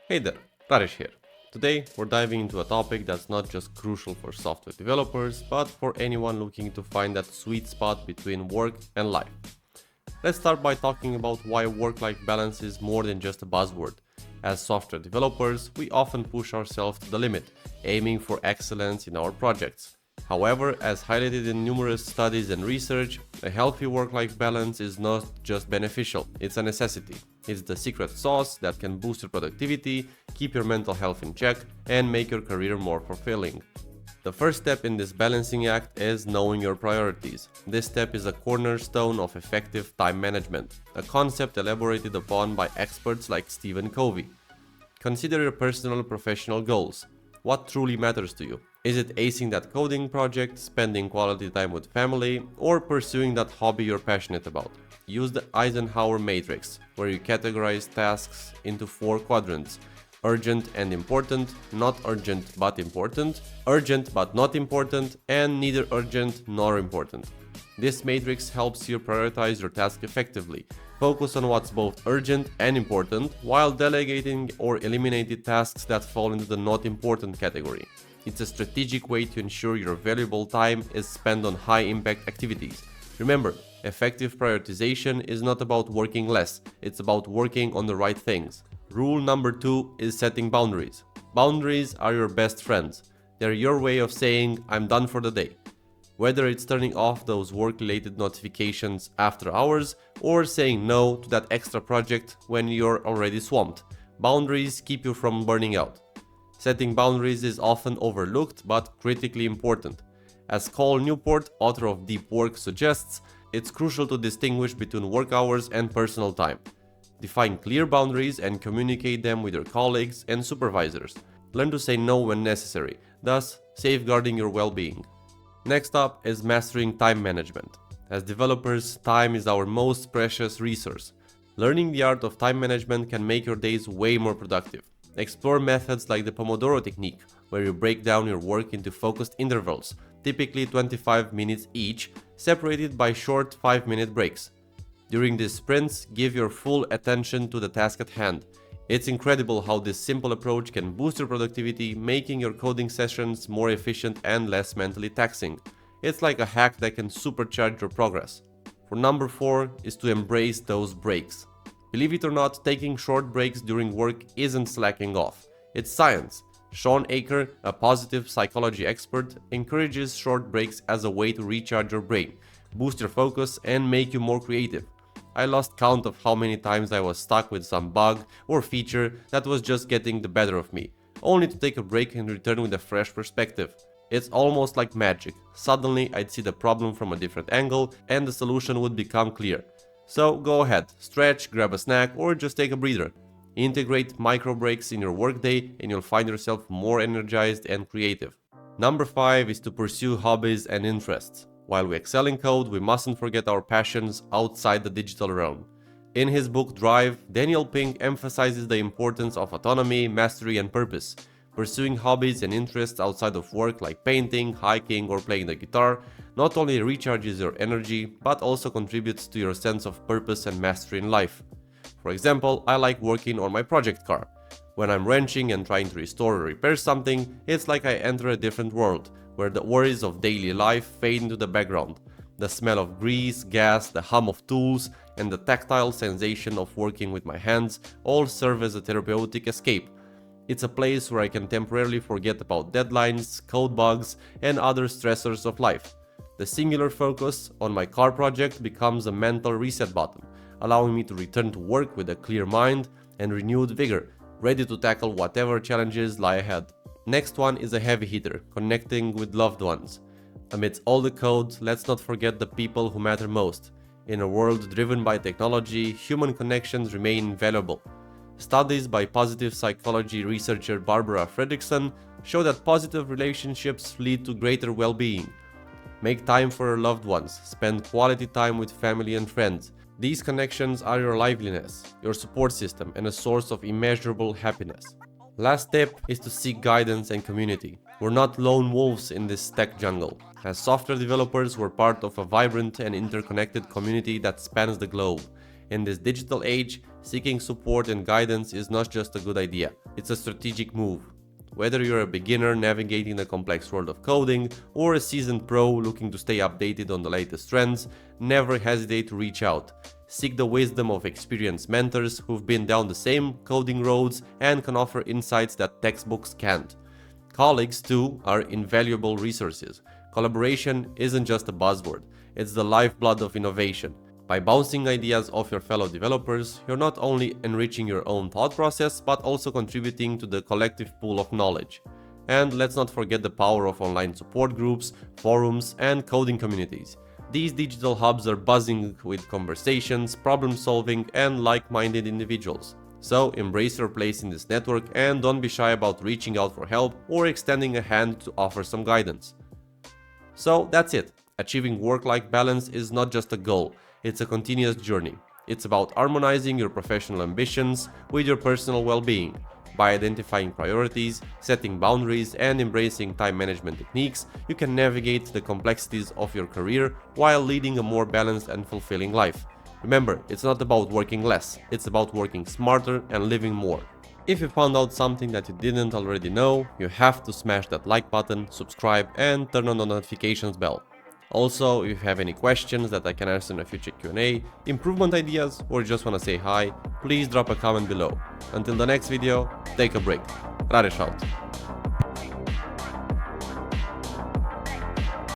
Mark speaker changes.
Speaker 1: Hey there, Rajesh here. Today we're diving into a topic that's not just crucial for software developers, but for anyone looking to find that sweet spot between work and life. Let's start by talking about why work-life balance is more than just a buzzword. As software developers, we often push ourselves to the limit, aiming for excellence in our projects. However, as highlighted in numerous studies and research, a healthy work-life balance is not just beneficial, it's a necessity. It's the secret sauce that can boost your productivity, keep your mental health in check, and make your career more fulfilling. The first step in this balancing act is knowing your priorities. This step is a cornerstone of effective time management, a concept elaborated upon by experts like Stephen Covey. Consider your personal and professional goals. What truly matters to you? Is it acing that coding project, spending quality time with family, or pursuing that hobby you're passionate about? Use the Eisenhower matrix, where you categorize tasks into four quadrants: urgent and important, not urgent but not important, and neither urgent nor important. This matrix helps you prioritize your task effectively. Focus on what's both urgent and important, while delegating or eliminating tasks that fall into the not important category. It's a strategic way to ensure your valuable time is spent on high impact activities. Remember, effective prioritization is not about working less, it's about working on the right things. Rule number 2 is setting boundaries. Boundaries are your best friends. They're your way of saying, I'm done for the day. Whether it's turning off those work-related notifications after hours or saying no to that extra project when you're already swamped, boundaries keep you from burning out. Setting boundaries is often overlooked but critically important. As Cole Newport, author of Deep Work, suggests, it's crucial to distinguish between work hours and personal time. Define clear boundaries and communicate them with your colleagues and supervisors. Learn to say no when necessary, thus safeguarding your well-being. Next up is mastering time management. As developers, time is our most precious resource. Learning the art of time management can make your days way more productive. Explore methods like the Pomodoro technique, where you break down your work into focused intervals, typically 25 minutes each, separated by short 5-minute breaks. During these sprints, give your full attention to the task at hand. It's incredible how this simple approach can boost your productivity, making your coding sessions more efficient and less mentally taxing. It's like a hack that can supercharge your progress. For number 4 is to embrace those breaks. Believe it or not, taking short breaks during work isn't slacking off. It's science. Sean Aker, a positive psychology expert, encourages short breaks as a way to recharge your brain, boost your focus, and make you more creative. I lost count of how many times I was stuck with some bug or feature that was just getting the better of me, only to take a break and return with a fresh perspective. It's almost like magic. Suddenly I'd see the problem from a different angle and the solution would become clear. So go ahead, stretch, grab a snack, or just take a breather. Integrate micro breaks in your workday and you'll find yourself more energized and creative. Number 5 is to pursue hobbies and interests. While we excel in code, we mustn't forget our passions outside the digital realm. In his book Drive, Daniel Pink emphasizes the importance of autonomy, mastery, and purpose. Pursuing hobbies and interests outside of work like painting, hiking, or playing the guitar not only recharges your energy, but also contributes to your sense of purpose and mastery in life. For example, I like working on my project car. When I'm wrenching and trying to restore or repair something, it's like I enter a different world, where the worries of daily life fade into the background. The smell of grease, gas, the hum of tools, and the tactile sensation of working with my hands all serve as a therapeutic escape. It's a place where I can temporarily forget about deadlines, code bugs, and other stressors of life. The singular focus on my car project becomes a mental reset button, allowing me to return to work with a clear mind and renewed vigor, ready to tackle whatever challenges lie ahead. Next one is a heavy hitter, connecting with loved ones. Amidst all the code, let's not forget the people who matter most. In a world driven by technology, human connections remain invaluable. Studies by positive psychology researcher Barbara Fredrickson show that positive relationships lead to greater well-being. Make time for your loved ones, spend quality time with family and friends. These connections are your liveliness, your support system, and a source of immeasurable happiness. Last tip is to seek guidance and community. We're not lone wolves in this tech jungle. As software developers, we're part of a vibrant and interconnected community that spans the globe. In this digital age, seeking support and guidance is not just a good idea, it's a strategic move. Whether you're a beginner navigating the complex world of coding or a seasoned pro looking to stay updated on the latest trends, never hesitate to reach out. Seek the wisdom of experienced mentors who've been down the same coding roads and can offer insights that textbooks can't. Colleagues, too, are invaluable resources. Collaboration isn't just a buzzword, it's the lifeblood of innovation. By bouncing ideas off your fellow developers, you're not only enriching your own thought process, but also contributing to the collective pool of knowledge. And let's not forget the power of online support groups, forums, and coding communities. These digital hubs are buzzing with conversations, problem solving, and like-minded individuals. So embrace your place in this network and don't be shy about reaching out for help or extending a hand to offer some guidance. So that's it. Achieving work-life balance is not just a goal, it's a continuous journey. It's about harmonizing your professional ambitions with your personal well-being. By identifying priorities, setting boundaries, and embracing time management techniques, you can navigate the complexities of your career while leading a more balanced and fulfilling life. Remember, it's not about working less, it's about working smarter and living more. If you found out something that you didn't already know, you have to smash that like button, subscribe, and turn on the notifications bell. Also, if you have any questions that I can answer in a future Q&A, improvement ideas, or just want to say hi, please drop a comment below. Until the next video, take a break. Raresh out.